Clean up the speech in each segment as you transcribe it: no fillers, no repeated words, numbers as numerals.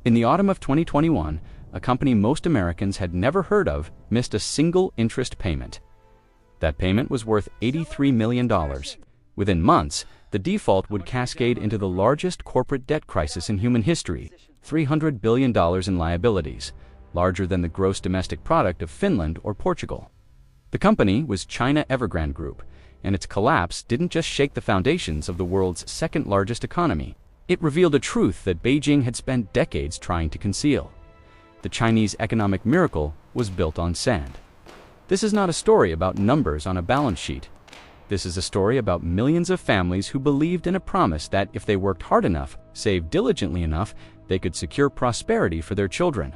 In the autumn of 2021, a company most Americans had never heard of missed a single interest payment. That payment was worth $83 million. Within months, the default would cascade into the largest corporate debt crisis in human history, $300 billion in liabilities, larger than the gross domestic product of Finland or Portugal. The company was China Evergrande Group, and its collapse didn't just shake the foundations of the world's second-largest economy. It revealed a truth that Beijing had spent decades trying to conceal. The Chinese economic miracle was built on sand. This is not a story about numbers on a balance sheet. This is a story about millions of families who believed in a promise that if they worked hard enough, saved diligently enough, they could secure prosperity for their children.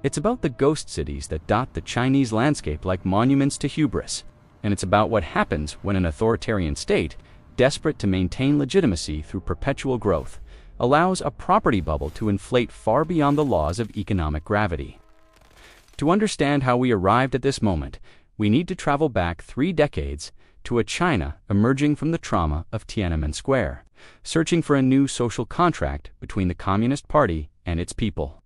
It's about the ghost cities that dot the Chinese landscape like monuments to hubris. And it's about what happens when an authoritarian state, desperate to maintain legitimacy through perpetual growth, allows a property bubble to inflate far beyond the laws of economic gravity. To understand how we arrived at this moment, we need to travel back 3 decades to a China emerging from the trauma of Tiananmen Square, searching for a new social contract between the Communist Party and its people.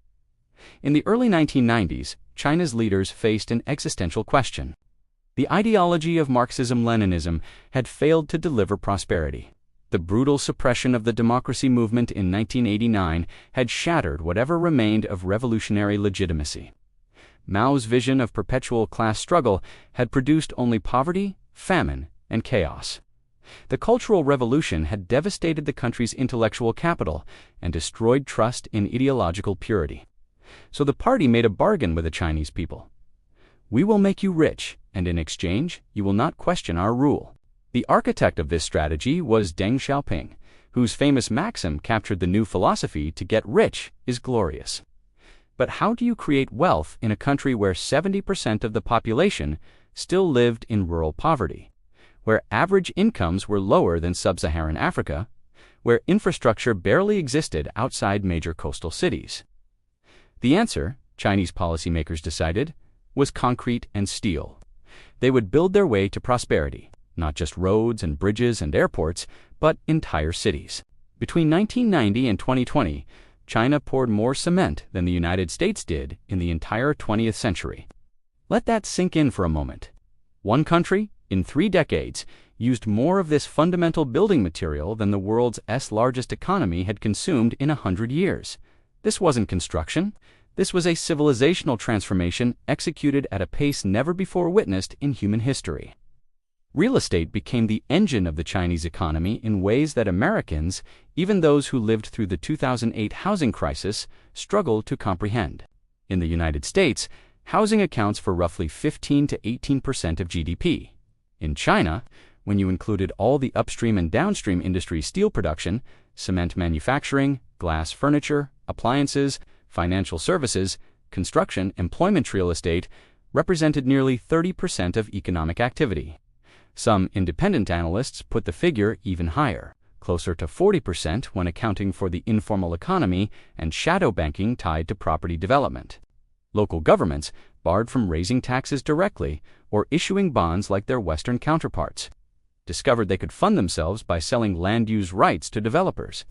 In the early 1990s, China's leaders faced an existential question. The ideology of Marxism-Leninism had failed to deliver prosperity. The brutal suppression of the democracy movement in 1989 had shattered whatever remained of revolutionary legitimacy. Mao's vision of perpetual class struggle had produced only poverty, famine, and chaos. The Cultural Revolution had devastated the country's intellectual capital and destroyed trust in ideological purity. So the party made a bargain with the Chinese people. We will make you rich, and in exchange, you will not question our rule. The architect of this strategy was Deng Xiaoping, whose famous maxim captured the new philosophy to get rich is glorious. But how do you create wealth in a country where 70% of the population still lived in rural poverty, where average incomes were lower than sub-Saharan Africa, where infrastructure barely existed outside major coastal cities? The answer, Chinese policymakers decided, was concrete and steel. They would build their way to prosperity, not just roads and bridges and airports, but entire cities. Between 1990 and 2020, China poured more cement than the United States did in the entire 20th century. Let that sink in for a moment. One country, in 3 decades, used more of this fundamental building material than the world's largest economy had consumed in 100 years. This wasn't construction. This was a civilizational transformation executed at a pace never before witnessed in human history. Real estate became the engine of the Chinese economy in ways that Americans, even those who lived through the 2008 housing crisis, struggled to comprehend. In the United States, housing accounts for roughly 15 to 18% of GDP. In China, when you included all the upstream and downstream industry steel production, cement manufacturing, glass furniture, appliances, financial services, construction, employment, real estate represented nearly 30% of economic activity. Some independent analysts put the figure even higher, closer to 40% when accounting for the informal economy and shadow banking tied to property development. Local governments, barred from raising taxes directly or issuing bonds like their Western counterparts, discovered they could fund themselves by selling land use rights to developers.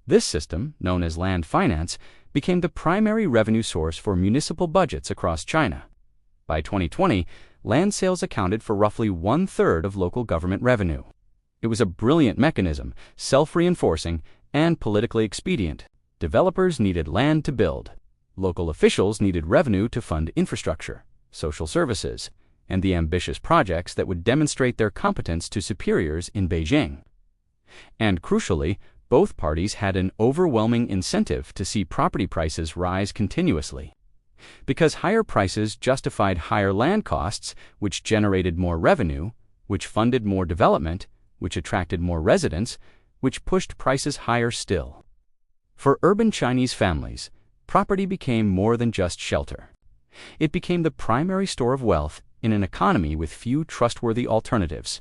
This system, known as land finance, became the primary revenue source for municipal budgets across China. By 2020, land sales accounted for roughly 1/3 of local government revenue. It was a brilliant mechanism, self-reinforcing, and politically expedient. Developers needed land to build. Local officials needed revenue to fund infrastructure, social services, and the ambitious projects that would demonstrate their competence to superiors in Beijing. And crucially, both parties had an overwhelming incentive to see property prices rise continuously. Because higher prices justified higher land costs, which generated more revenue, which funded more development, which attracted more residents, which pushed prices higher still. For urban Chinese families, property became more than just shelter. It became the primary store of wealth in an economy with few trustworthy alternatives.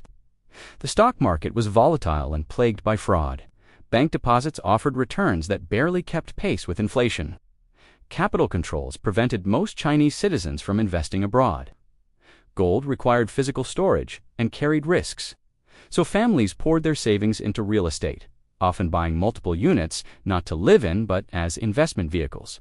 The stock market was volatile and plagued by fraud. Bank deposits offered returns that barely kept pace with inflation. Capital controls prevented most Chinese citizens from investing abroad. Gold required physical storage and carried risks. So families poured their savings into real estate, often buying multiple units not to live in but as investment vehicles.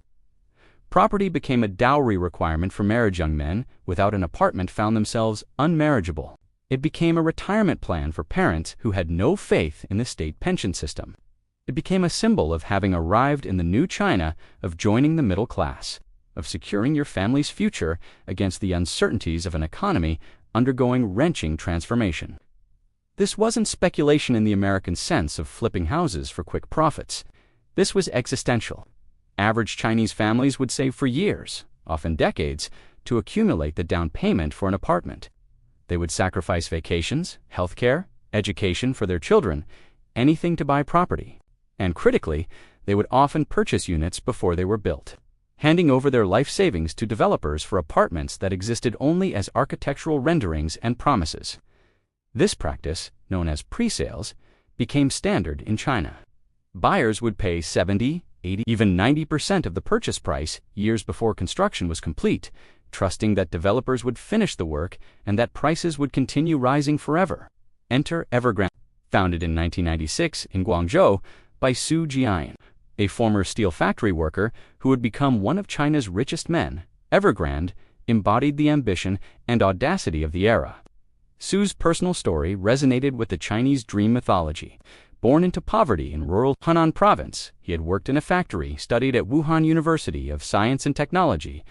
Property became a dowry requirement for marriage. Young men without an apartment found themselves unmarriageable. It became a retirement plan for parents who had no faith in the state pension system. It became a symbol of having arrived in the new China, of joining the middle class, of securing your family's future against the uncertainties of an economy undergoing wrenching transformation. This wasn't speculation in the American sense of flipping houses for quick profits. This was existential. Average Chinese families would save for years, often decades, to accumulate the down payment for an apartment. They would sacrifice vacations, healthcare, education for their children, anything to buy property. And critically, they would often purchase units before they were built, handing over their life savings to developers for apartments that existed only as architectural renderings and promises. This practice, known as pre-sales, became standard in China. Buyers would pay 70, 80, even 90% of the purchase price years before construction was complete, trusting that developers would finish the work and that prices would continue rising forever. Enter Evergrande. Founded in 1996 in Guangzhou by Su Jian, a former steel factory worker who would become one of China's richest men, Evergrande embodied the ambition and audacity of the era. Su's personal story resonated with the Chinese dream mythology. Born into poverty in rural Henan province, he had worked in a factory, studied at Wuhan University of Science and Technology,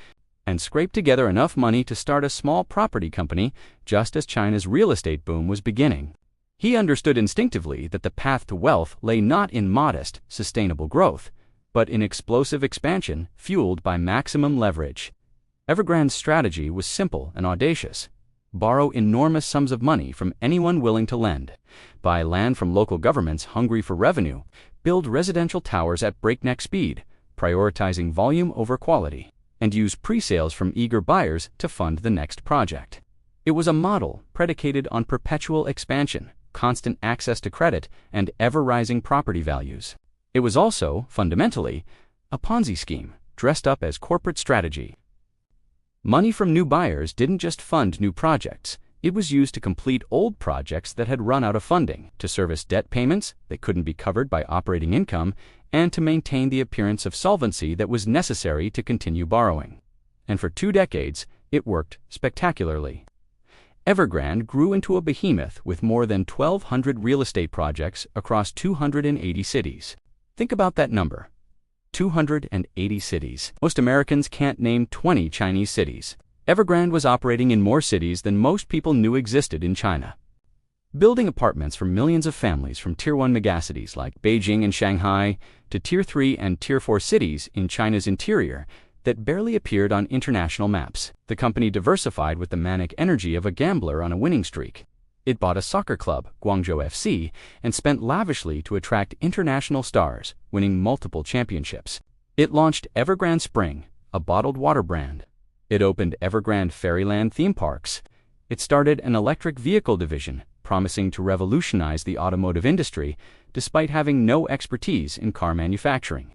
and scraped together enough money to start a small property company just as China's real estate boom was beginning. He understood instinctively that the path to wealth lay not in modest, sustainable growth, but in explosive expansion fueled by maximum leverage. Evergrande's strategy was simple and audacious. Borrow enormous sums of money from anyone willing to lend, buy land from local governments hungry for revenue, build residential towers at breakneck speed, prioritizing volume over quality, and use pre-sales from eager buyers to fund the next project. It was a model predicated on perpetual expansion, constant access to credit, and ever-rising property values. It was also, fundamentally, a Ponzi scheme dressed up as corporate strategy. Money from new buyers didn't just fund new projects. It was used to complete old projects that had run out of funding, to service debt payments that couldn't be covered by operating income, and to maintain the appearance of solvency that was necessary to continue borrowing. And for 2 decades, it worked spectacularly. Evergrande grew into a behemoth with more than 1,200 real estate projects across 280 cities. Think about that number. 280 cities. Most Americans can't name 20 Chinese cities. Evergrande was operating in more cities than most people knew existed in China. Building apartments for millions of families from Tier 1 megacities like Beijing and Shanghai to Tier 3 and Tier 4 cities in China's interior that barely appeared on international maps. The company diversified with the manic energy of a gambler on a winning streak. It bought a soccer club, Guangzhou FC, and spent lavishly to attract international stars, winning multiple championships. It launched Evergrande Spring, a bottled water brand. It opened Evergrande Fairyland theme parks. It started an electric vehicle division, promising to revolutionize the automotive industry, despite having no expertise in car manufacturing.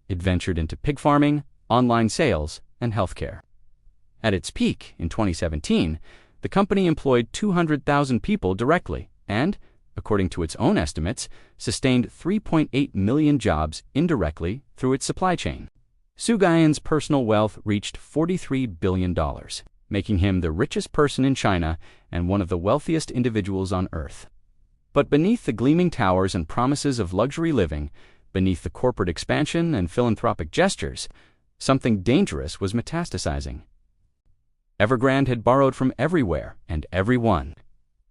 It ventured into pig farming, online sales, and healthcare. At its peak, in 2017, the company employed 200,000 people directly and, according to its own estimates, sustained 3.8 million jobs indirectly through its supply chain. Su Jian's personal wealth reached $43 billion, making him the richest person in China and one of the wealthiest individuals on Earth. But beneath the gleaming towers and promises of luxury living, beneath the corporate expansion and philanthropic gestures, something dangerous was metastasizing. Evergrande had borrowed from everywhere and everyone.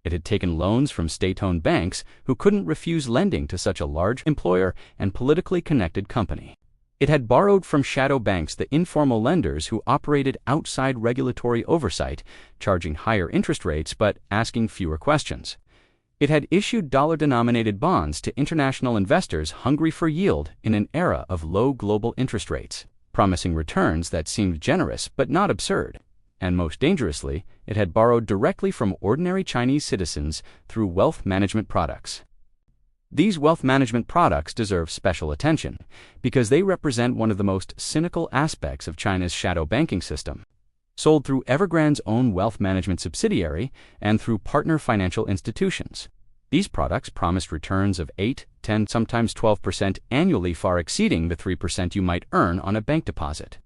It had taken loans from state-owned banks who couldn't refuse lending to such a large employer and politically connected company. It had borrowed from shadow banks, the informal lenders who operated outside regulatory oversight, charging higher interest rates but asking fewer questions. It had issued dollar-denominated bonds to international investors hungry for yield in an era of low global interest rates, promising returns that seemed generous but not absurd. And most dangerously, it had borrowed directly from ordinary Chinese citizens through wealth management products. These wealth management products deserve special attention because they represent one of the most cynical aspects of China's shadow banking system. Sold through Evergrande's own wealth management subsidiary and through partner financial institutions, these products promised returns of 8 10, sometimes 12% annually, far exceeding the 3% you might earn on a bank deposit.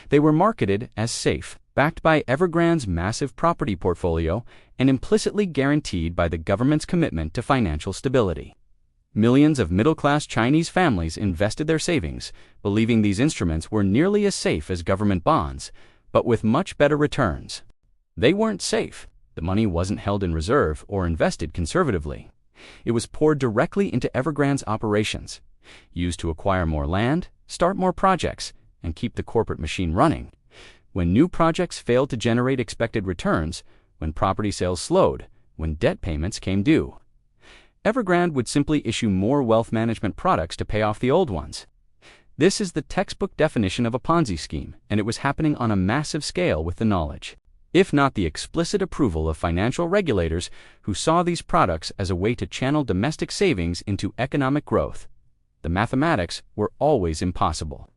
They were marketed as safe, backed by Evergrande's massive property portfolio and implicitly guaranteed by the government's commitment to financial stability. Millions of middle-class Chinese families invested their savings, believing these instruments were nearly as safe as government bonds, but with much better returns. They weren't safe. The money wasn't held in reserve or invested conservatively. It was poured directly into Evergrande's operations, used to acquire more land, start more projects, and keep the corporate machine running. When new projects failed to generate expected returns, when property sales slowed, when debt payments came due, Evergrande would simply issue more wealth management products to pay off the old ones. This is the textbook definition of a Ponzi scheme, and it was happening on a massive scale with the knowledge, if not the explicit approval, of financial regulators who saw these products as a way to channel domestic savings into economic growth. The mathematics were always impossible.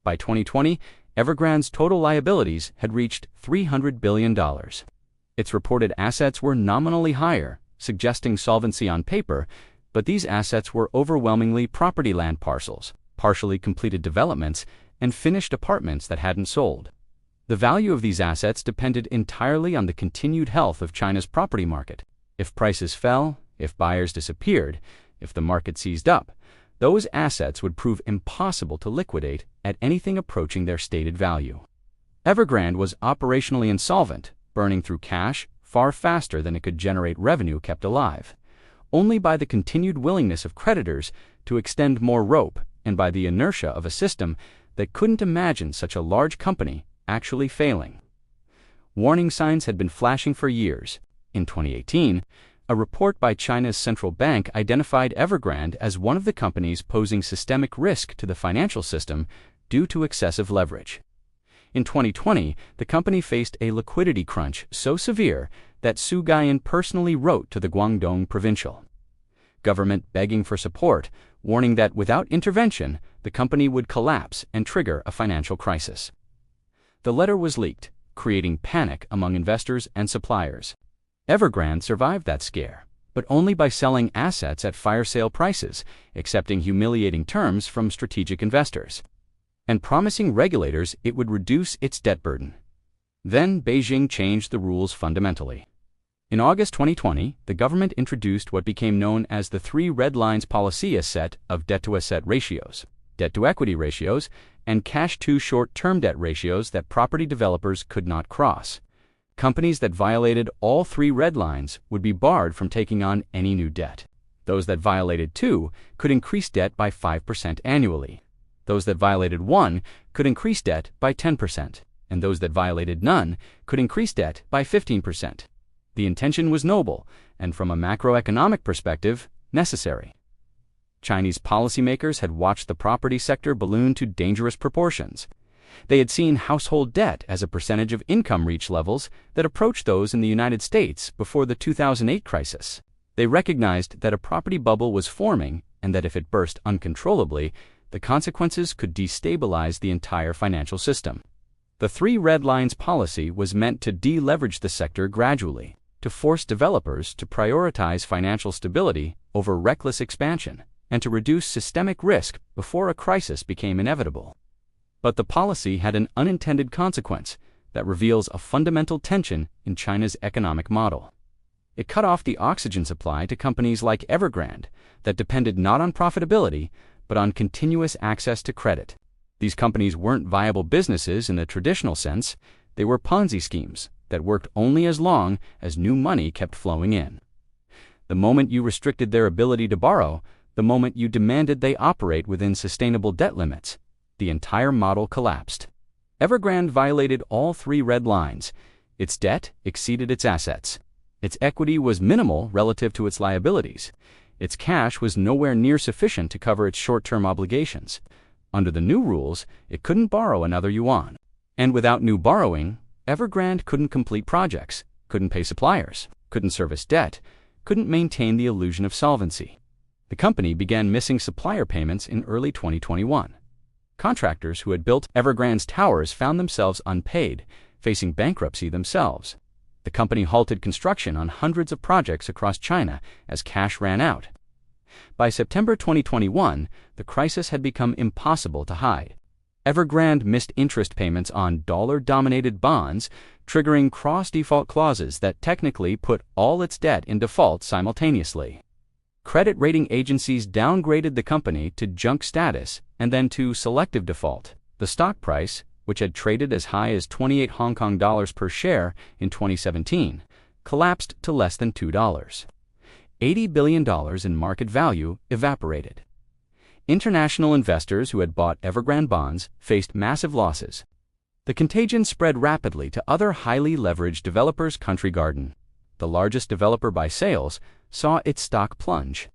By 2020, Evergrande's total liabilities had reached $300 billion. Its reported assets were nominally higher, suggesting solvency on paper, but these assets were overwhelmingly property land parcels, partially completed developments, and finished apartments that hadn't sold. The value of these assets depended entirely on the continued health of China's property market. If prices fell, if buyers disappeared, if the market seized up, those assets would prove impossible to liquidate at anything approaching their stated value. Evergrande was operationally insolvent, burning through cash far faster than it could generate revenue kept alive, only by the continued willingness of creditors to extend more rope and by the inertia of a system that couldn't imagine such a large company actually failing. Warning signs had been flashing for years. In 2018, a report by China's central bank identified Evergrande as one of the companies posing systemic risk to the financial system due to excessive leverage. In 2020, the company faced a liquidity crunch so severe that Su Guiyan personally wrote to the Guangdong provincial government begging for support, warning that without intervention, the company would collapse and trigger a financial crisis. The letter was leaked, creating panic among investors and suppliers. Evergrande survived that scare, but only by selling assets at fire sale prices, accepting humiliating terms from strategic investors, and promising regulators it would reduce its debt burden. Then Beijing changed the rules fundamentally. In August 2020, the government introduced what became known as the three red lines policy, a set of debt-to-asset ratios, debt-to-equity ratios, and cash-to short-term debt ratios that property developers could not cross. Companies that violated all three red lines would be barred from taking on any new debt. Those that violated two could increase debt by 5% annually. Those that violated one could increase debt by 10%, and those that violated none could increase debt by 15%. The intention was noble, and from a macroeconomic perspective, necessary. Chinese policymakers had watched the property sector balloon to dangerous proportions. They had seen household debt as a percentage of income reach levels that approached those in the United States before the 2008 crisis. They recognized that a property bubble was forming and that if it burst uncontrollably, the consequences could destabilize the entire financial system. The three red lines policy was meant to deleverage the sector gradually, to force developers to prioritize financial stability over reckless expansion, and to reduce systemic risk before a crisis became inevitable. But the policy had an unintended consequence that reveals a fundamental tension in China's economic model. It cut off the oxygen supply to companies like Evergrande that depended not on profitability, but on continuous access to credit. These companies weren't viable businesses in the traditional sense. They were Ponzi schemes that worked only as long as new money kept flowing in. The moment you restricted their ability to borrow, the moment you demanded they operate within sustainable debt limits, the entire model collapsed. Evergrande violated all three red lines. Its debt exceeded its assets. Its equity was minimal relative to its liabilities. Its cash was nowhere near sufficient to cover its short-term obligations. Under the new rules, it couldn't borrow another yuan. And without new borrowing, Evergrande couldn't complete projects, couldn't pay suppliers, couldn't service debt, couldn't maintain the illusion of solvency. The company began missing supplier payments in early 2021. Contractors who had built Evergrande's towers found themselves unpaid, facing bankruptcy themselves. The company halted construction on hundreds of projects across China as cash ran out. By September 2021, the crisis had become impossible to hide. Evergrande missed interest payments on dollar-dominated bonds, triggering cross-default clauses that technically put all its debt in default simultaneously. Credit rating agencies downgraded the company to junk status and then to selective default. The stock price, which had traded as high as 28 Hong Kong dollars per share in 2017, collapsed to less than $2. $80 billion in market value evaporated. International investors who had bought Evergrande bonds faced massive losses. The contagion spread rapidly to other highly leveraged developers. Country Garden, the largest developer by sales, saw its stock plunge.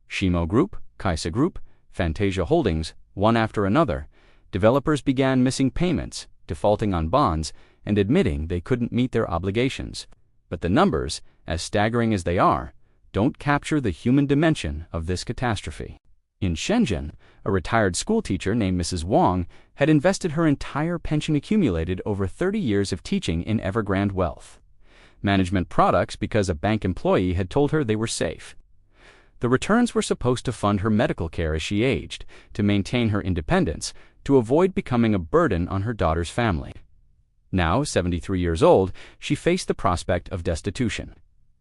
Shimo Group, Kaisa Group, Fantasia Holdings, one after another, developers began missing payments, defaulting on bonds, and admitting they couldn't meet their obligations. But the numbers, as staggering as they are, don't capture the human dimension of this catastrophe. In Shenzhen, a retired schoolteacher named Mrs. Wang had invested her entire pension accumulated over 30 years of teaching in Evergrande Wealth Management products because a bank employee had told her they were safe. The returns were supposed to fund her medical care as she aged, to maintain her independence, to avoid becoming a burden on her daughter's family. Now, 73 years old, she faced the prospect of destitution.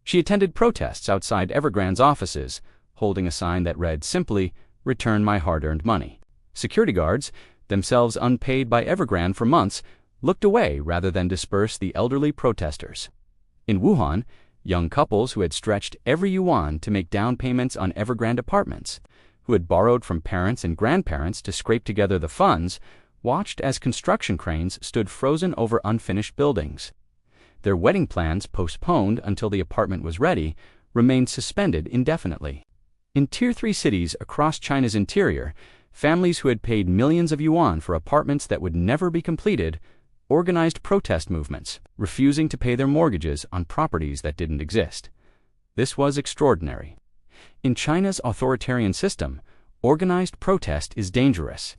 She attended protests outside Evergrande's offices, holding a sign that read simply, "Return my hard-earned money." Security guards, themselves unpaid by Evergrande for months, looked away rather than disperse the elderly protesters. In Wuhan, young couples who had stretched every yuan to make down payments on Evergrande apartments, who had borrowed from parents and grandparents to scrape together the funds, watched as construction cranes stood frozen over unfinished buildings. Their wedding plans, postponed until the apartment was ready, remained suspended indefinitely. In Tier 3 cities across China's interior, families who had paid millions of yuan for apartments that would never be completed organized protest movements, refusing to pay their mortgages on properties that didn't exist. This was extraordinary. In China's authoritarian system, organized protest is dangerous.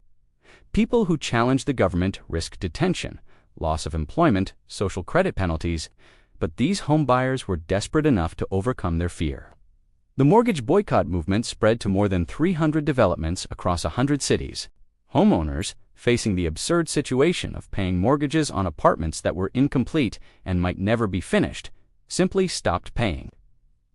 People who challenge the government risk detention, loss of employment, social credit penalties, but these homebuyers were desperate enough to overcome their fear. The mortgage boycott movement spread to more than 300 developments across 100 cities. Homeowners, facing the absurd situation of paying mortgages on apartments that were incomplete and might never be finished, simply stopped paying.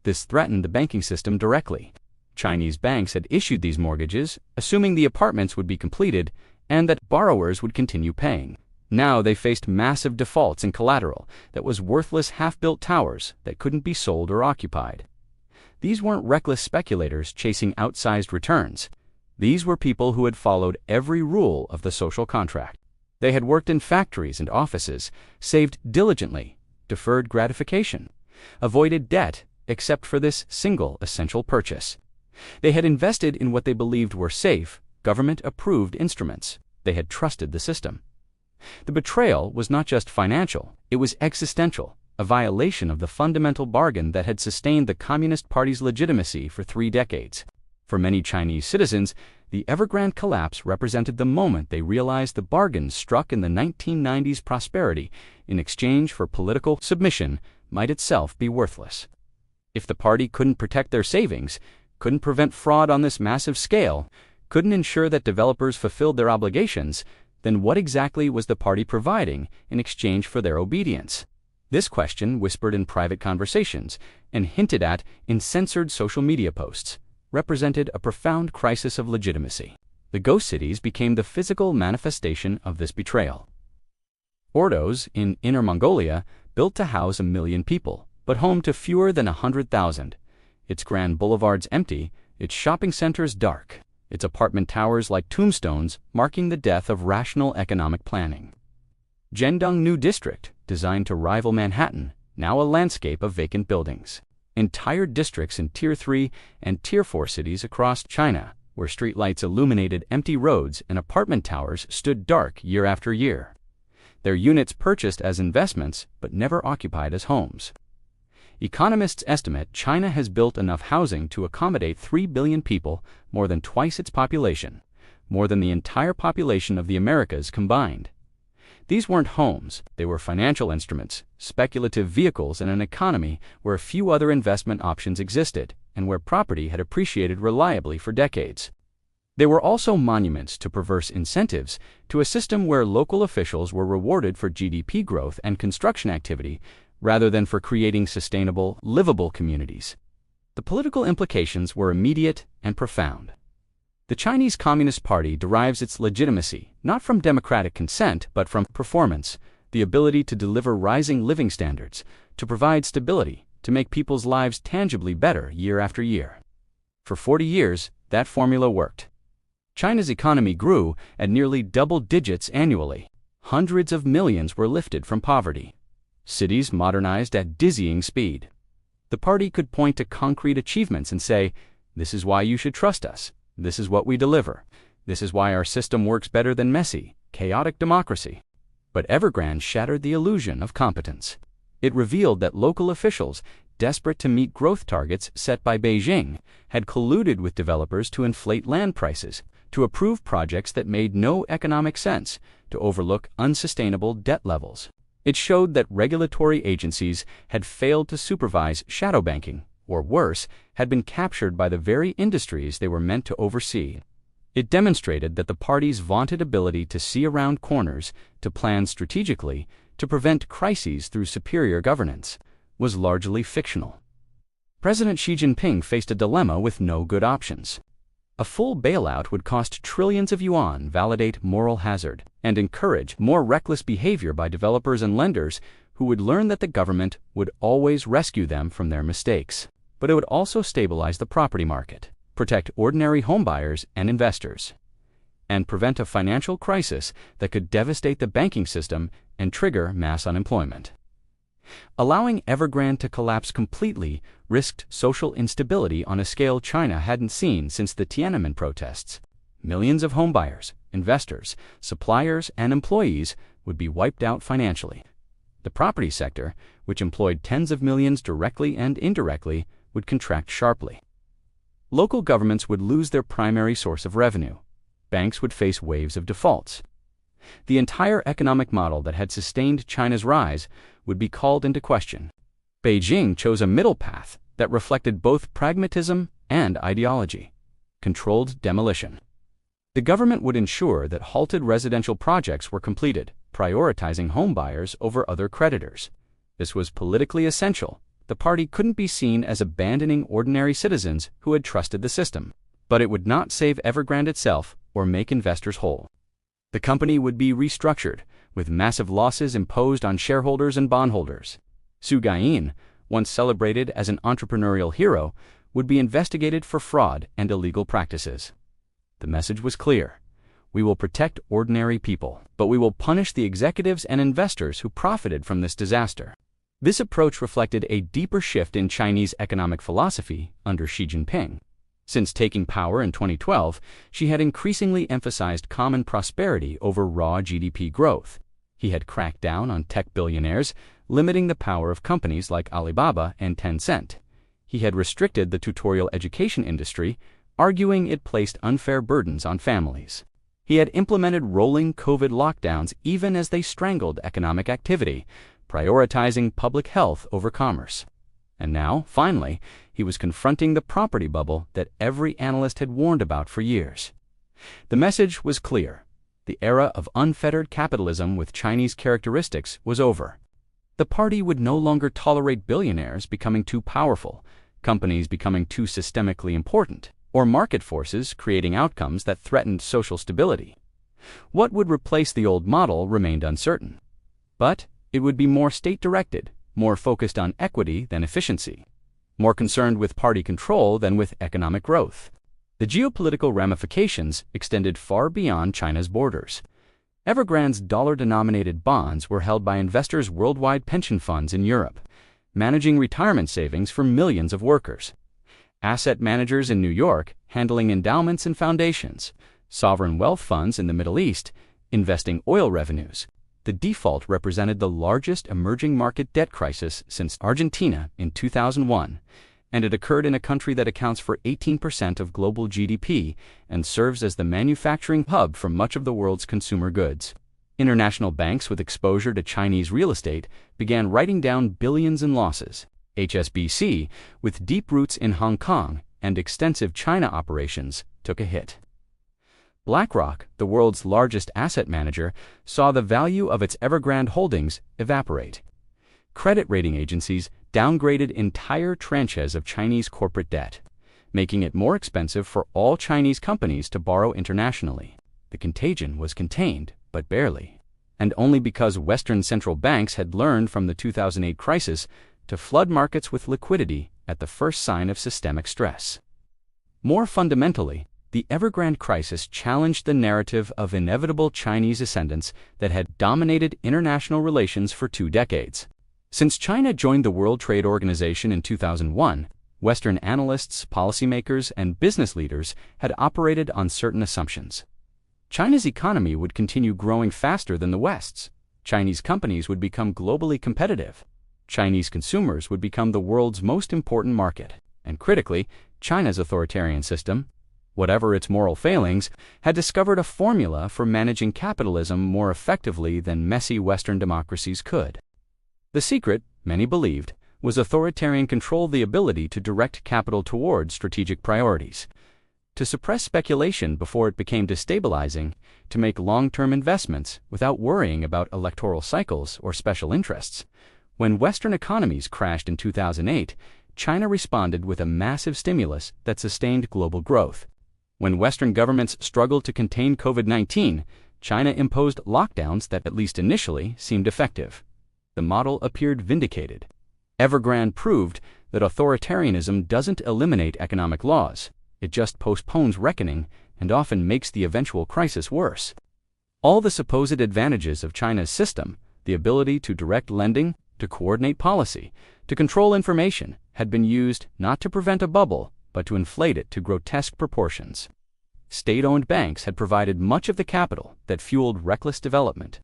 This threatened the banking system directly. Chinese banks had issued these mortgages, assuming the apartments would be completed and that borrowers would continue paying. Now they faced massive defaults in collateral that was worthless half-built towers that couldn't be sold or occupied. These weren't reckless speculators chasing outsized returns. These were people who had followed every rule of the social contract. They had worked in factories and offices, saved diligently, deferred gratification, avoided debt except for this single essential purchase. They had invested in what they believed were safe, government-approved instruments. They had trusted the system. The betrayal was not just financial, it was existential, a violation of the fundamental bargain that had sustained the Communist Party's legitimacy for 3 decades. For many Chinese citizens, the Evergrande collapse represented the moment they realized the bargain struck in the 1990s prosperity in exchange for political submission might itself be worthless. If the party couldn't protect their savings, couldn't prevent fraud on this massive scale, couldn't ensure that developers fulfilled their obligations, then what exactly was the party providing in exchange for their obedience? This question, whispered in private conversations and hinted at in censored social media posts, represented a profound crisis of legitimacy. The ghost cities became the physical manifestation of this betrayal. Ordos, in Inner Mongolia, built to house 1 million people, but home to fewer than 100,000. Its grand boulevards empty, its shopping centers dark, its apartment towers like tombstones, marking the death of rational economic planning. Jiandong New District, designed to rival Manhattan, now a landscape of vacant buildings. Entire districts in Tier 3 and Tier 4 cities across China, where streetlights illuminated empty roads and apartment towers stood dark year after year. Their units purchased as investments, but never occupied as homes. Economists estimate China has built enough housing to accommodate 3 billion people, more than twice its population, more than the entire population of the Americas combined. These weren't homes, they were financial instruments, speculative vehicles in an economy where few other investment options existed and where property had appreciated reliably for decades. They were also monuments to perverse incentives, to a system where local officials were rewarded for GDP growth and construction activity rather than for creating sustainable, livable communities. The political implications were immediate and profound. The Chinese Communist Party derives its legitimacy not from democratic consent but from performance, the ability to deliver rising living standards, to provide stability, to make people's lives tangibly better year after year. For 40 years, that formula worked. China's economy grew at nearly double digits annually. Hundreds of millions were lifted from poverty. Cities modernized at dizzying speed. The party could point to concrete achievements and say, "This is why you should trust us. This is what we deliver. This is why our system works better than messy, chaotic democracy." But Evergrande shattered the illusion of competence. It revealed that local officials, desperate to meet growth targets set by Beijing, had colluded with developers to inflate land prices, to approve projects that made no economic sense, to overlook unsustainable debt levels. It showed that regulatory agencies had failed to supervise shadow banking, or worse, had been captured by the very industries they were meant to oversee. It demonstrated that the party's vaunted ability to see around corners, to plan strategically, to prevent crises through superior governance, was largely fictional. President Xi Jinping faced a dilemma with no good options. A full bailout would cost trillions of yuan, validate moral hazard, and encourage more reckless behavior by developers and lenders who would learn that the government would always rescue them from their mistakes. But it would also stabilize the property market, protect ordinary homebuyers and investors, and prevent a financial crisis that could devastate the banking system and trigger mass unemployment. Allowing Evergrande to collapse completely risked social instability on a scale China hadn't seen since the Tiananmen protests. Millions of homebuyers, investors, suppliers, and employees would be wiped out financially. The property sector, which employed tens of millions directly and indirectly, would contract sharply. Local governments would lose their primary source of revenue. Banks would face waves of defaults. The entire economic model that had sustained China's rise would be called into question. Beijing chose a middle path that reflected both pragmatism and ideology: controlled demolition. The government would ensure that halted residential projects were completed, prioritizing homebuyers over other creditors. This was politically essential. The party couldn't be seen as abandoning ordinary citizens who had trusted the system. But it would not save Evergrande itself or make investors whole. The company would be restructured, with massive losses imposed on shareholders and bondholders. Su Guiyin, once celebrated as an entrepreneurial hero, would be investigated for fraud and illegal practices. The message was clear: we will protect ordinary people, but we will punish the executives and investors who profited from this disaster. This approach reflected a deeper shift in Chinese economic philosophy under Xi Jinping. Since taking power in 2012, Xi had increasingly emphasized common prosperity over raw GDP growth. He had cracked down on tech billionaires, limiting the power of companies like Alibaba and Tencent. He had restricted the tutorial education industry, arguing it placed unfair burdens on families. He had implemented rolling COVID lockdowns even as they strangled economic activity, prioritizing public health over commerce. And now, finally, he was confronting the property bubble that every analyst had warned about for years. The message was clear: the era of unfettered capitalism with Chinese characteristics was over. The party would no longer tolerate billionaires becoming too powerful, companies becoming too systemically important, or market forces creating outcomes that threatened social stability. What would replace the old model remained uncertain. But it would be more state-directed, more focused on equity than efficiency, more concerned with party control than with economic growth. The geopolitical ramifications extended far beyond China's borders. Evergrande's dollar-denominated bonds were held by investors' worldwide pension funds in Europe, managing retirement savings for millions of workers. Asset managers in New York handling endowments and foundations, sovereign wealth funds in the Middle East investing oil revenues. The default represented the largest emerging market debt crisis since Argentina in 2001, and it occurred in a country that accounts for 18% of global GDP and serves as the manufacturing hub for much of the world's consumer goods. International banks with exposure to Chinese real estate began writing down billions in losses. HSBC, with deep roots in Hong Kong and extensive China operations, took a hit. BlackRock, the world's largest asset manager, saw the value of its Evergrande holdings evaporate. Credit rating agencies downgraded entire tranches of Chinese corporate debt, making it more expensive for all Chinese companies to borrow internationally. The contagion was contained, but barely, and only because Western central banks had learned from the 2008 crisis to flood markets with liquidity at the first sign of systemic stress. More fundamentally, the Evergrande crisis challenged the narrative of inevitable Chinese ascendance that had dominated international relations for 2 decades. Since China joined the World Trade Organization in 2001, Western analysts, policymakers, and business leaders had operated on certain assumptions. China's economy would continue growing faster than the West's. Chinese companies would become globally competitive. Chinese consumers would become the world's most important market. And critically, China's authoritarian system, whatever its moral failings, had discovered a formula for managing capitalism more effectively than messy Western democracies could. The secret, many believed, was authoritarian control, the ability to direct capital toward strategic priorities, to suppress speculation before it became destabilizing, to make long-term investments without worrying about electoral cycles or special interests. When Western economies crashed in 2008, China responded with a massive stimulus that sustained global growth. When Western governments struggled to contain COVID-19, China imposed lockdowns that, at least initially, seemed effective. The model appeared vindicated. Evergrande proved that authoritarianism doesn't eliminate economic laws. It just postpones reckoning and often makes the eventual crisis worse. All the supposed advantages of China's system, the ability to direct lending, to coordinate policy, to control information, had been used not to prevent a bubble, but to inflate it to grotesque proportions. State-owned banks had provided much of the capital that fueled reckless development.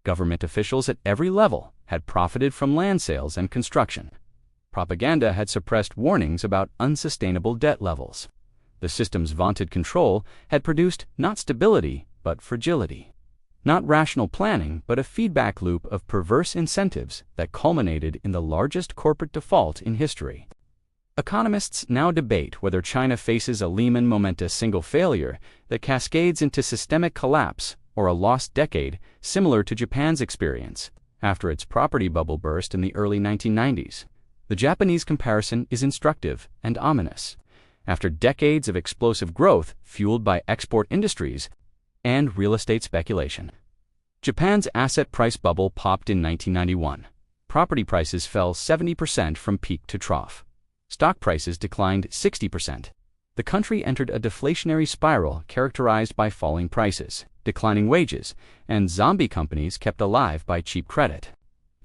Government officials at every level had profited from land sales and construction. Propaganda had suppressed warnings about unsustainable debt levels. The system's vaunted control had produced not stability, but fragility. Not rational planning, but a feedback loop of perverse incentives that culminated in the largest corporate default in history. Economists now debate whether China faces a Lehman momentous single failure that cascades into systemic collapse or a lost decade similar to Japan's experience after its property bubble burst in the early 1990s. The Japanese comparison is instructive and ominous. After decades of explosive growth fueled by export industries and real estate speculation, Japan's asset price bubble popped in 1991. Property prices fell 70% from peak to trough. Stock prices declined 60%. The country entered a deflationary spiral characterized by falling prices, declining wages, and zombie companies kept alive by cheap credit.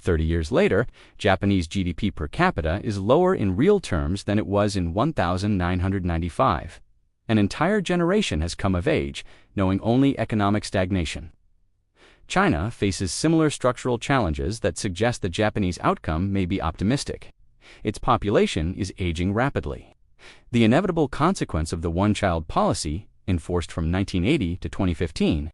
30 years later, Japanese GDP per capita is lower in real terms than it was in 1995. An entire generation has come of age, knowing only economic stagnation. China faces similar structural challenges that suggest the Japanese outcome may be optimistic. Its population is aging rapidly. The inevitable consequence of the one-child policy, enforced from 1980 to 2015,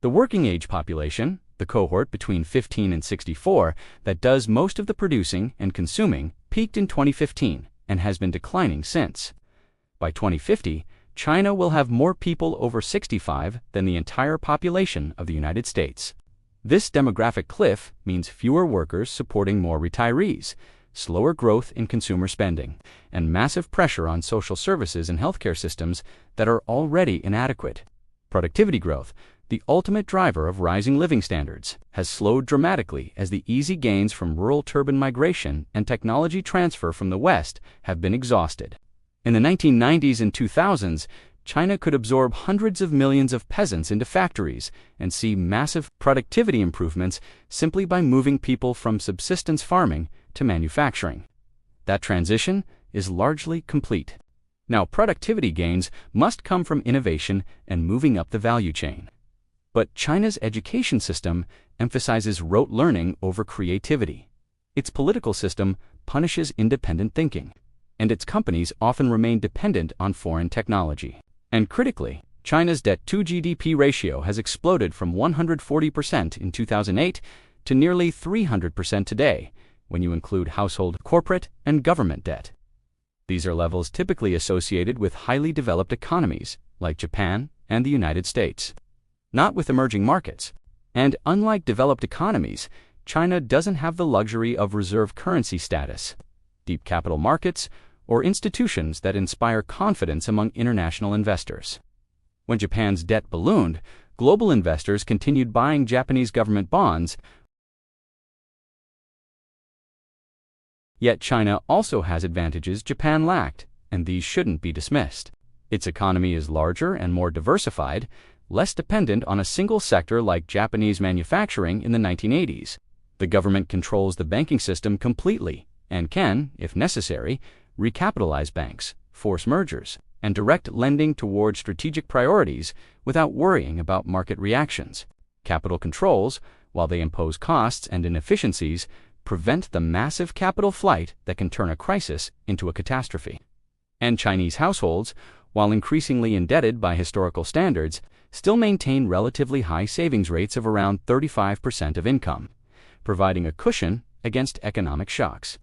the working-age population, the cohort between 15 and 64 that does most of the producing and consuming, peaked in 2015 and has been declining since. By 2050, China will have more people over 65 than the entire population of the United States. This demographic cliff means fewer workers supporting more retirees, slower growth in consumer spending, and massive pressure on social services and healthcare systems that are already inadequate. Productivity growth, the ultimate driver of rising living standards, has slowed dramatically as the easy gains from rural-to-urban migration and technology transfer from the West have been exhausted. In the 1990s and 2000s, China could absorb hundreds of millions of peasants into factories and see massive productivity improvements simply by moving people from subsistence farming to manufacturing. That transition is largely complete. Now, productivity gains must come from innovation and moving up the value chain. But China's education system emphasizes rote learning over creativity. Its political system punishes independent thinking, and its companies often remain dependent on foreign technology. And critically, China's debt-to-GDP ratio has exploded from 140% in 2008 to nearly 300% today, when you include household, corporate, and government debt. These are levels typically associated with highly developed economies, like Japan and the United States, not with emerging markets. And unlike developed economies, China doesn't have the luxury of reserve currency status, deep capital markets, or institutions that inspire confidence among international investors. When Japan's debt ballooned, global investors continued buying Japanese government bonds. Yet China also has advantages Japan lacked, and these shouldn't be dismissed. Its economy is larger and more diversified, less dependent on a single sector like Japanese manufacturing in the 1980s. The government controls the banking system completely and can, if necessary, recapitalize banks, force mergers, and direct lending toward strategic priorities without worrying about market reactions. Capital controls, while they impose costs and inefficiencies, prevent the massive capital flight that can turn a crisis into a catastrophe. And Chinese households, while increasingly indebted by historical standards, still maintain relatively high savings rates of around 35% of income, providing a cushion against economic shocks.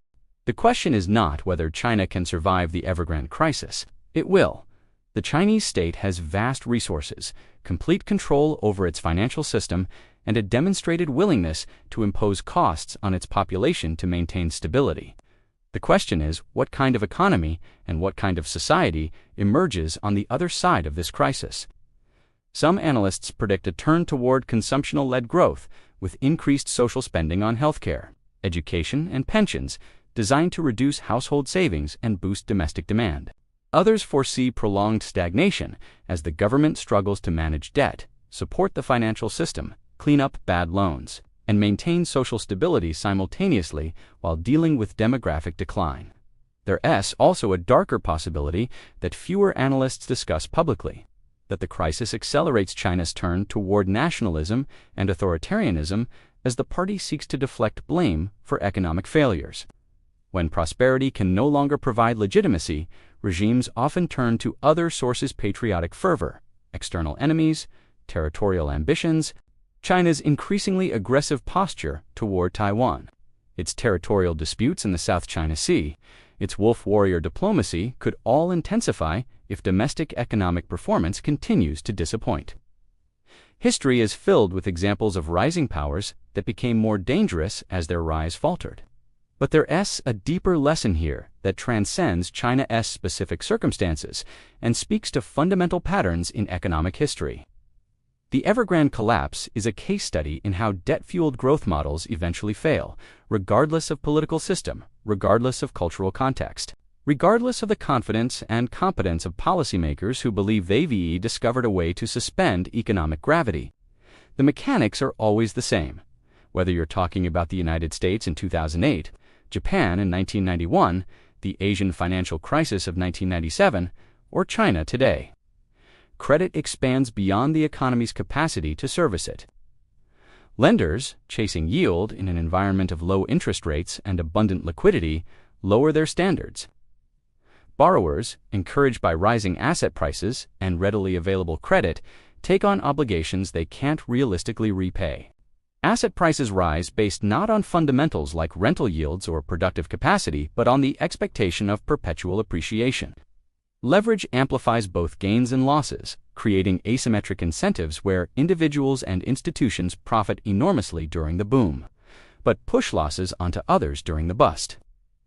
The question is not whether China can survive the Evergrande crisis. It will. The Chinese state has vast resources, complete control over its financial system, and a demonstrated willingness to impose costs on its population to maintain stability. The question is what kind of economy and what kind of society emerges on the other side of this crisis. Some analysts predict a turn toward consumption-led growth with increased social spending on healthcare, education, and pensions designed to reduce household savings and boost domestic demand. Others foresee prolonged stagnation as the government struggles to manage debt, support the financial system, clean up bad loans, and maintain social stability simultaneously while dealing with demographic decline. There's also a darker possibility that fewer analysts discuss publicly, that the crisis accelerates China's turn toward nationalism and authoritarianism as the party seeks to deflect blame for economic failures. When prosperity can no longer provide legitimacy, regimes often turn to other sources: patriotic fervor, external enemies, territorial ambitions. China's increasingly aggressive posture toward Taiwan, its territorial disputes in the South China Sea, its wolf warrior diplomacy could all intensify if domestic economic performance continues to disappoint. History is filled with examples of rising powers that became more dangerous as their rise faltered. But there's a deeper lesson here that transcends China's specific circumstances and speaks to fundamental patterns in economic history. The Evergrande collapse is a case study in how debt-fueled growth models eventually fail, regardless of political system, regardless of cultural context, regardless of the confidence and competence of policymakers who believe they've discovered a way to suspend economic gravity. The mechanics are always the same, whether you're talking about the United States in 2008, Japan in 1991, the Asian financial crisis of 1997, or China today. Credit expands beyond the economy's capacity to service it. Lenders, chasing yield in an environment of low interest rates and abundant liquidity, lower their standards. Borrowers, encouraged by rising asset prices and readily available credit, take on obligations they can't realistically repay. Asset prices rise based not on fundamentals like rental yields or productive capacity, but on the expectation of perpetual appreciation. Leverage amplifies both gains and losses, creating asymmetric incentives where individuals and institutions profit enormously during the boom, but push losses onto others during the bust.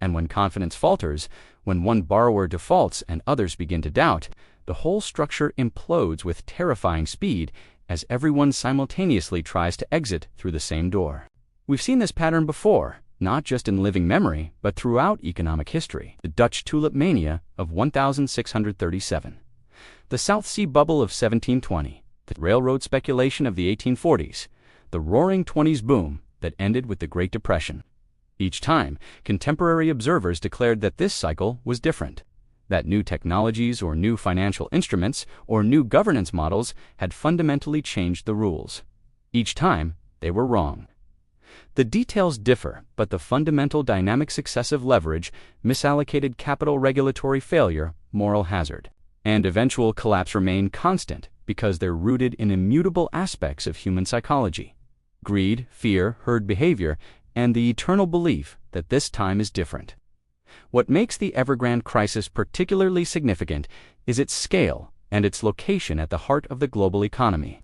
And when confidence falters, when one borrower defaults and others begin to doubt, the whole structure implodes with terrifying speed as everyone simultaneously tries to exit through the same door. We've seen this pattern before, not just in living memory, but throughout economic history. The Dutch tulip mania of 1637, the South Sea bubble of 1720, the railroad speculation of the 1840s, the Roaring Twenties boom that ended with the Great Depression. Each time, contemporary observers declared that this cycle was different, that new technologies or new financial instruments or new governance models had fundamentally changed the rules. Each time, they were wrong. The details differ, but the fundamental dynamic: successive leverage, misallocated capital, regulatory failure, moral hazard, and eventual collapse remain constant, because they're rooted in immutable aspects of human psychology: greed, fear, herd behavior, and the eternal belief that this time is different. What makes the Evergrande crisis particularly significant is its scale and its location at the heart of the global economy.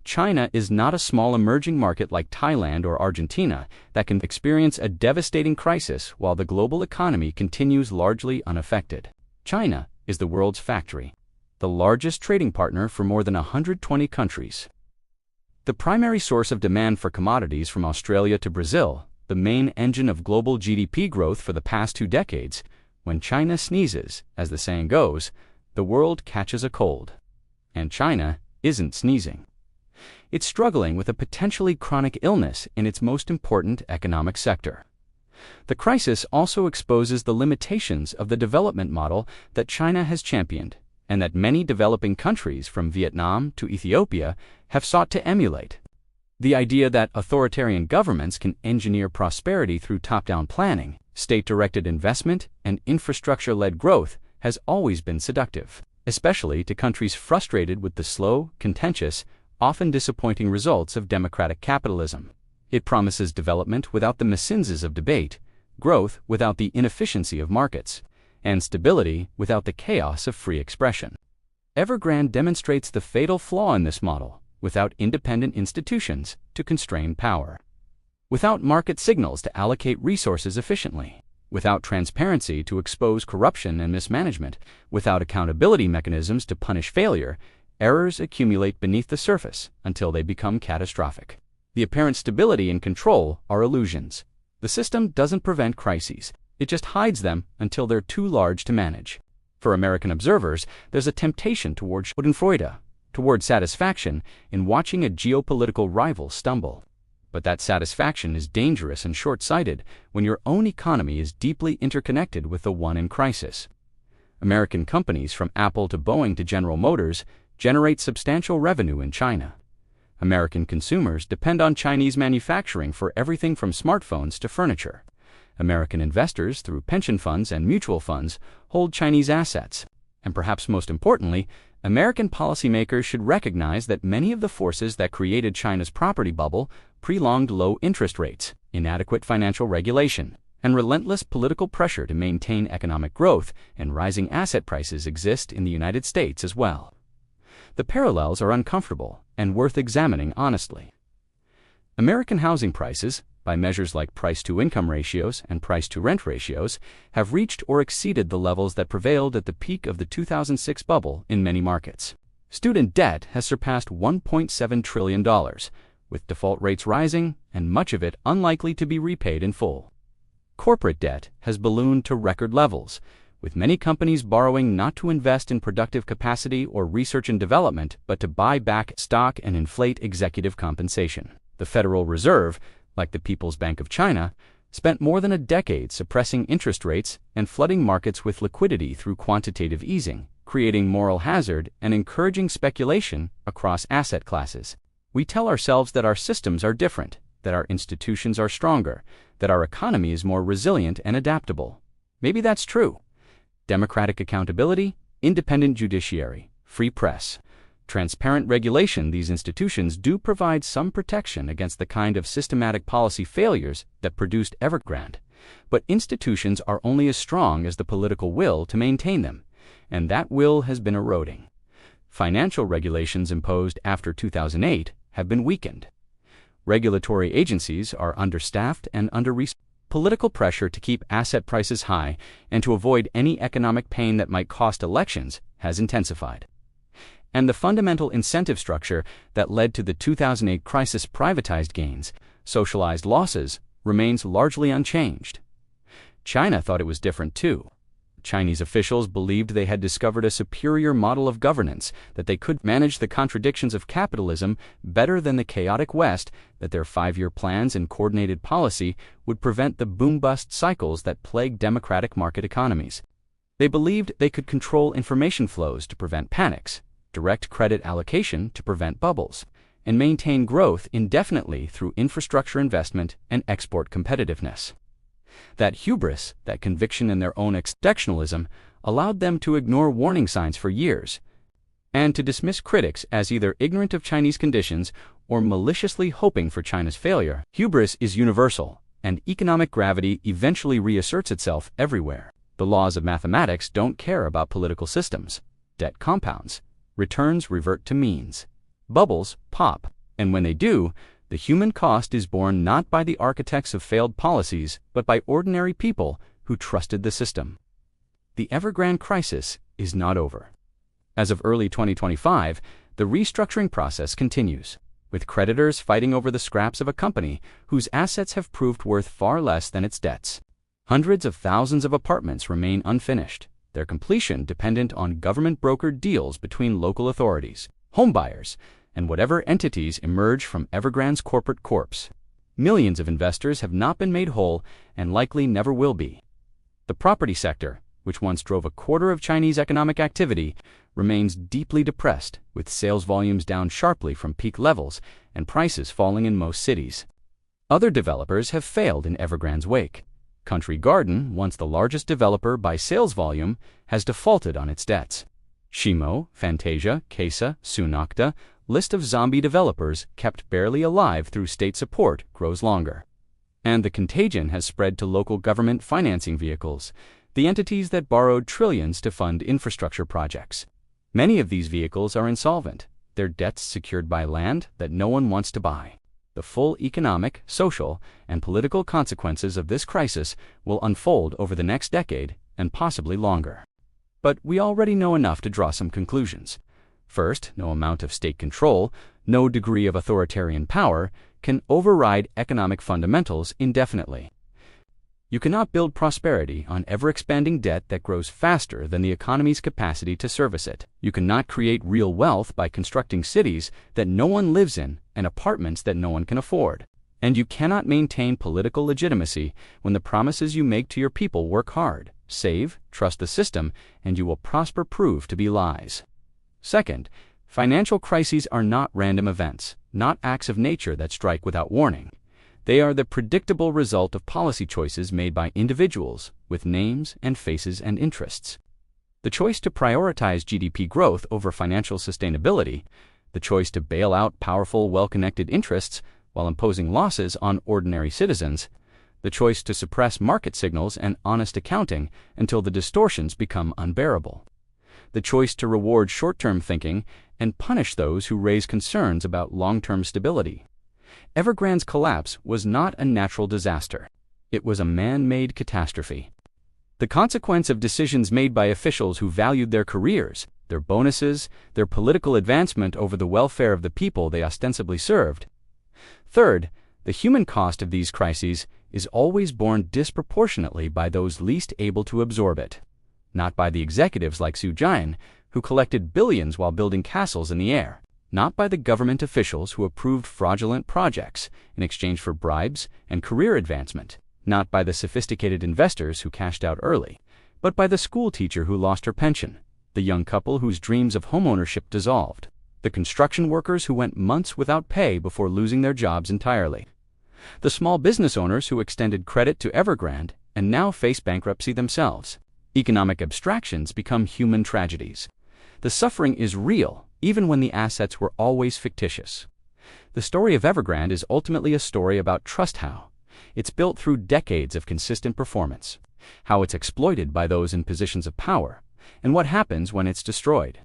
China is not a small emerging market like Thailand or Argentina that can experience a devastating crisis while the global economy continues largely unaffected. China is the world's factory, the largest trading partner for more than 120 countries. The primary source of demand for commodities from Australia to Brazil, the main engine of global GDP growth for the past 2 decades. When China sneezes, as the saying goes, the world catches a cold. And China isn't sneezing. It's struggling with a potentially chronic illness in its most important economic sector. The crisis also exposes the limitations of the development model that China has championed, and that many developing countries from Vietnam to Ethiopia have sought to emulate. The idea that authoritarian governments can engineer prosperity through top-down planning, state-directed investment, and infrastructure-led growth has always been seductive, especially to countries frustrated with the slow, contentious, often disappointing results of democratic capitalism. It promises development without the mesinzes of debate, growth without the inefficiency of markets, and stability without the chaos of free expression. Evergrande demonstrates the fatal flaw in this model: without independent institutions to constrain power, without market signals to allocate resources efficiently, without transparency to expose corruption and mismanagement, without accountability mechanisms to punish failure, errors accumulate beneath the surface until they become catastrophic. The apparent stability and control are illusions. The system doesn't prevent crises, it just hides them until they're too large to manage. For American observers, there's a temptation toward schadenfreude, toward satisfaction in watching a geopolitical rival stumble. But that satisfaction is dangerous and short-sighted when your own economy is deeply interconnected with the one in crisis. American companies from Apple to Boeing to General Motors generate substantial revenue in China. American consumers depend on Chinese manufacturing for everything from smartphones to furniture. American investors, through pension funds and mutual funds, hold Chinese assets. And perhaps most importantly, American policymakers should recognize that many of the forces that created China's property bubble, prolonged low interest rates, inadequate financial regulation, and relentless political pressure to maintain economic growth and rising asset prices exist in the United States as well. The parallels are uncomfortable and worth examining honestly. American housing prices, by measures like price-to-income ratios and price-to-rent ratios, have reached or exceeded the levels that prevailed at the peak of the 2006 bubble in many markets. Student debt has surpassed $1.7 trillion, with default rates rising and much of it unlikely to be repaid in full. Corporate debt has ballooned to record levels, with many companies borrowing not to invest in productive capacity or research and development, but to buy back stock and inflate executive compensation. The Federal Reserve, like the People's Bank of China, spent more than a decade suppressing interest rates and flooding markets with liquidity through quantitative easing, creating moral hazard and encouraging speculation across asset classes. We tell ourselves that our systems are different, that our institutions are stronger, that our economy is more resilient and adaptable. Maybe that's true. Democratic accountability, independent judiciary, free press, transparent regulation, these institutions do provide some protection against the kind of systematic policy failures that produced Evergrande. But institutions are only as strong as the political will to maintain them, and that will has been eroding. Financial regulations imposed after 2008 have been weakened. Regulatory agencies are understaffed and under-resourced. Political pressure to keep asset prices high and to avoid any economic pain that might cost elections has intensified. And the fundamental incentive structure that led to the 2008 crisis, privatized gains, socialized losses, remains largely unchanged. China thought it was different too. Chinese officials believed they had discovered a superior model of governance, that they could manage the contradictions of capitalism better than the chaotic West, that their 5-year plans and coordinated policy would prevent the boom-bust cycles that plague democratic market economies. They believed they could control information flows to prevent panics, direct credit allocation to prevent bubbles, and maintain growth indefinitely through infrastructure investment and export competitiveness. That hubris, that conviction in their own exceptionalism, allowed them to ignore warning signs for years. and to dismiss critics as either ignorant of Chinese conditions or maliciously hoping for China's failure. Hubris is universal, and economic gravity eventually reasserts itself everywhere. The laws of mathematics don't care about political systems. Debt compounds. Returns revert to means. Bubbles pop, and when they do, the human cost is borne not by the architects of failed policies, but by ordinary people who trusted the system. The Evergrande crisis is not over. As of early 2025, the restructuring process continues, with creditors fighting over the scraps of a company whose assets have proved worth far less than its debts. Hundreds of thousands of apartments remain unfinished, their completion dependent on government-brokered deals between local authorities, homebuyers, and whatever entities emerge from Evergrande's corporate corpse. Millions of investors have not been made whole and likely never will be. The property sector, which once drove a quarter of Chinese economic activity, remains deeply depressed, with sales volumes down sharply from peak levels and prices falling in most cities. Other developers have failed in Evergrande's wake. Country Garden, once the largest developer by sales volume, has defaulted on its debts. Shimo, Fantasia, Casa, Sunakta, list of zombie developers kept barely alive through state support grows longer. And the contagion has spread to local government financing vehicles, the entities that borrowed trillions to fund infrastructure projects. Many of these vehicles are insolvent, their debts secured by land that no one wants to buy. The full economic, social, and political consequences of this crisis will unfold over the next decade and possibly longer. But we already know enough to draw some conclusions. First, no amount of state control, no degree of authoritarian power, can override economic fundamentals indefinitely. You cannot build prosperity on ever-expanding debt that grows faster than the economy's capacity to service it. You cannot create real wealth by constructing cities that no one lives in and apartments that no one can afford. And you cannot maintain political legitimacy when the promises you make to your people work hard, save, trust the system, and you will prosper prove to be lies. Second, financial crises are not random events, not acts of nature that strike without warning. They are the predictable result of policy choices made by individuals with names and faces and interests. The choice to prioritize GDP growth over financial sustainability, the choice to bail out powerful, well-connected interests while imposing losses on ordinary citizens, the choice to suppress market signals and honest accounting until the distortions become unbearable, the choice to reward short-term thinking and punish those who raise concerns about long-term stability. Evergrande's collapse was not a natural disaster. It was a man-made catastrophe. The consequence of decisions made by officials who valued their careers, their bonuses, their political advancement over the welfare of the people they ostensibly served. Third, the human cost of these crises is always borne disproportionately by those least able to absorb it, not by the executives like Su Jian, who collected billions while building castles in the air. Not by the government officials who approved fraudulent projects in exchange for bribes and career advancement, not by the sophisticated investors who cashed out early, but by the school teacher who lost her pension, the young couple whose dreams of homeownership dissolved, the construction workers who went months without pay before losing their jobs entirely, the small business owners who extended credit to Evergrande and now face bankruptcy themselves. Economic abstractions become human tragedies. The suffering is real, even when the assets were always fictitious. The story of Evergrande is ultimately a story about trust. How it's built through decades of consistent performance, how it's exploited by those in positions of power, and what happens when it's destroyed.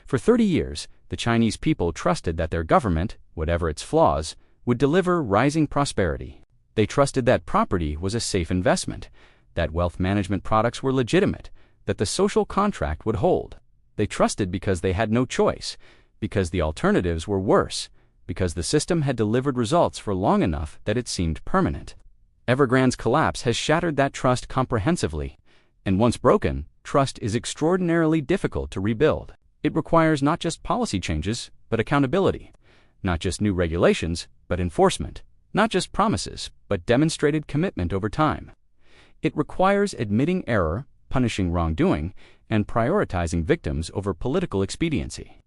For 30 years, the Chinese people trusted that their government, whatever its flaws, would deliver rising prosperity. They trusted that property was a safe investment, that wealth management products were legitimate, that the social contract would hold. They trusted because they had no choice, because the alternatives were worse, because the system had delivered results for long enough that it seemed permanent. Evergrande's collapse has shattered that trust comprehensively, and once broken, trust is extraordinarily difficult to rebuild. It requires not just policy changes, but accountability, not just new regulations, but enforcement, not just promises, but demonstrated commitment over time. It requires admitting error, punishing wrongdoing, and prioritizing victims over political expediency.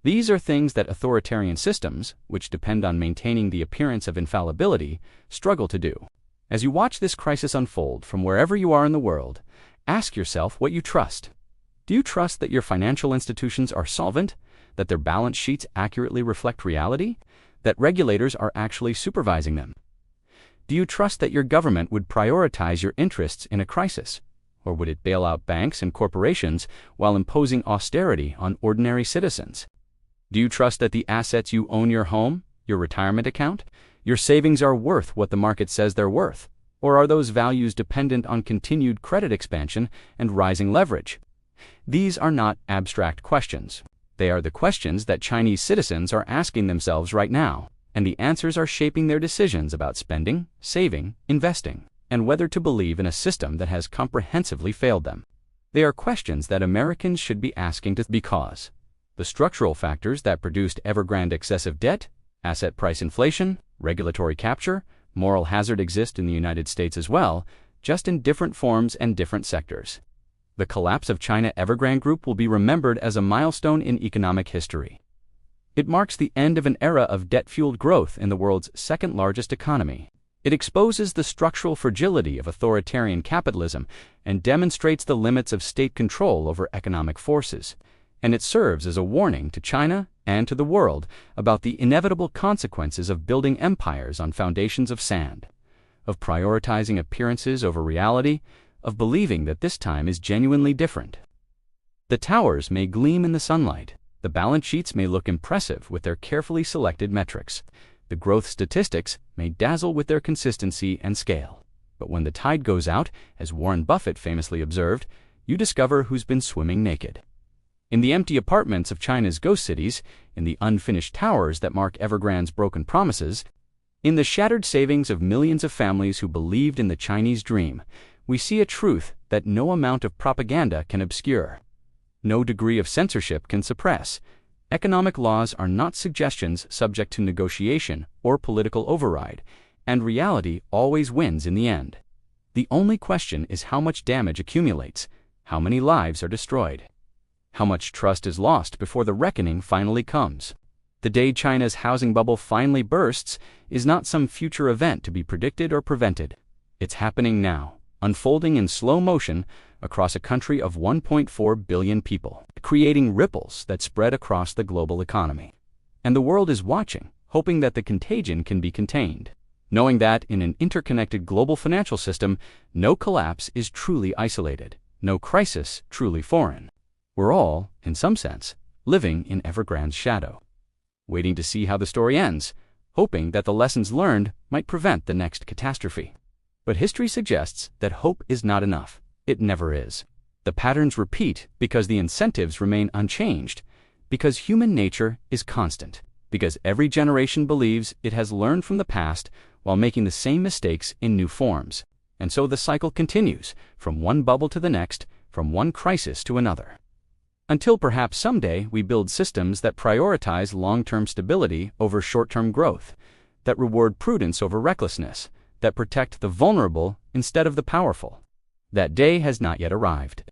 These are things that authoritarian systems, which depend on maintaining the appearance of infallibility, struggle to do. As you watch this crisis unfold from wherever you are in the world, ask yourself what you trust. Do you trust that your financial institutions are solvent, that their balance sheets accurately reflect reality, that regulators are actually supervising them? Do you trust that your government would prioritize your interests in a crisis, or would it bail out banks and corporations while imposing austerity on ordinary citizens? Do you trust that the assets you own, your home, your retirement account, your savings are worth what the market says they're worth, or are those values dependent on continued credit expansion and rising leverage? These are not abstract questions. They are the questions that Chinese citizens are asking themselves right now, and the answers are shaping their decisions about spending, saving, investing, and whether to believe in a system that has comprehensively failed them. They are questions that Americans should be asking because the structural factors that produced Evergrande excessive debt, asset price inflation, regulatory capture, moral hazard exist in the United States as well, just in different forms and different sectors. The collapse of China Evergrande Group will be remembered as a milestone in economic history. It marks the end of an era of debt-fueled growth in the world's second-largest economy. It exposes the structural fragility of authoritarian capitalism and demonstrates the limits of state control over economic forces. And it serves as a warning to China and to the world about the inevitable consequences of building empires on foundations of sand, of prioritizing appearances over reality, of believing that this time is genuinely different. The towers may gleam in the sunlight. The balance sheets may look impressive with their carefully selected metrics. The growth statistics may dazzle with their consistency and scale. But when the tide goes out, as Warren Buffett famously observed, you discover who's been swimming naked. In the empty apartments of China's ghost cities, in the unfinished towers that mark Evergrande's broken promises, in the shattered savings of millions of families who believed in the Chinese dream, we see a truth that no amount of propaganda can obscure. No degree of censorship can suppress. Economic laws are not suggestions subject to negotiation or political override, and reality always wins in the end. The only question is how much damage accumulates, how many lives are destroyed, how much trust is lost before the reckoning finally comes. The day China's housing bubble finally bursts is not some future event to be predicted or prevented. It's happening now, unfolding in slow motion across a country of 1.4 billion people, creating ripples that spread across the global economy. And the world is watching, hoping that the contagion can be contained, knowing that in an interconnected global financial system, no collapse is truly isolated, no crisis truly foreign. We're all, in some sense, living in Evergrande's shadow, waiting to see how the story ends, hoping that the lessons learned might prevent the next catastrophe. But history suggests that hope is not enough. It never is. The patterns repeat because the incentives remain unchanged, because human nature is constant, because every generation believes it has learned from the past while making the same mistakes in new forms. And so the cycle continues, from one bubble to the next, from one crisis to another. Until perhaps someday we build systems that prioritize long-term stability over short-term growth, that reward prudence over recklessness, that protect the vulnerable instead of the powerful. That day has not yet arrived.